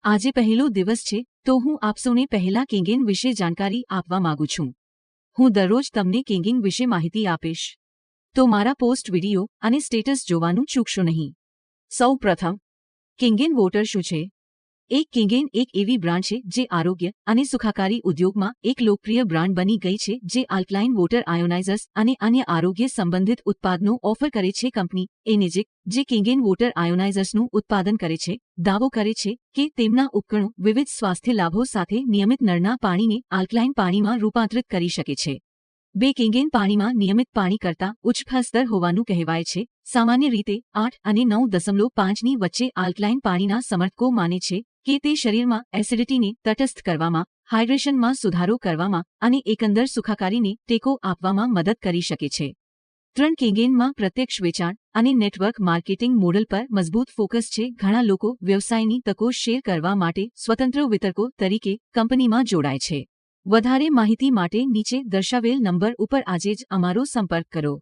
આજે પહેલો દિવસ છે તો હું આપ સૌને પહેલા કિંગિન વિશે જાણકારી આપવા માંગુ છું. હું દરરોજ તમને કિંગિન વિશે માહિતી આપીશ, તો મારા પોસ્ટ વિડિયો અને સ્ટેટસ જોવાનું ચૂકશો નહીં. સૌ પ્રથમ, કિંગિન વોટર શું છે? કિંગિન એક એવી બ્રાન્ડ છે જે આરોગ્ય અને સુખાકારી ઉદ્યોગમાં એક લોકપ્રિય બ્રાન્ડ બની ગઈ છે જે આલ્કલાઇન વોટર આયોનાઇઝર્સ અને અન્ય આરોગ્ય સંબંધિત ઉત્પાદનો ઓફર કરે છે. કંપની એનેજિક, જે કિંગિન વોટર આયોનાઇઝર્સનું ઉત્પાદન કરે છે, દાવો કરે છે કે તેમના ઉપકરણો વિવિધ સ્વાસ્થ્ય લાભો સાથે નિયમિત નળના પાણીને આલ્કલાઇન પાણીમાં રૂપાંતરિત કરી શકે છે. કિંગિન પાણીમાં નિયમિત પાણી કરતાં ઉચ્ચ pH સ્તર હોવાનું કહેવાય છે. સામાન્ય રીતે 8 અને 9.5ની વચ્ચે આલ્કલાઇન પાણીના સમર્થકો માને છે કે તે શરીરમાં એસિડિટીને તટસ્થ કરવામાં, હાઇડ્રેશનમાં સુધારો કરવામાં અને એકંદર સુખાકારીને ટેકો આપવામાં મદદ કરી શકે છે. કિંગિનમાં પ્રત્યક્ષ વેચાણ અને નેટવર્ક માર્કેટિંગ મોડલ પર મજબૂત ફોકસ છે. ઘણા લોકો વ્યવસાયની તકો શેર કરવા માટે સ્વતંત્ર વિતરકો તરીકે કંપનીમાં જોડાય છે. વધારે માહિતી માટે નીચે દર્શાવેલ નંબર ઉપર આજે જ અમારો સંપર્ક કરો.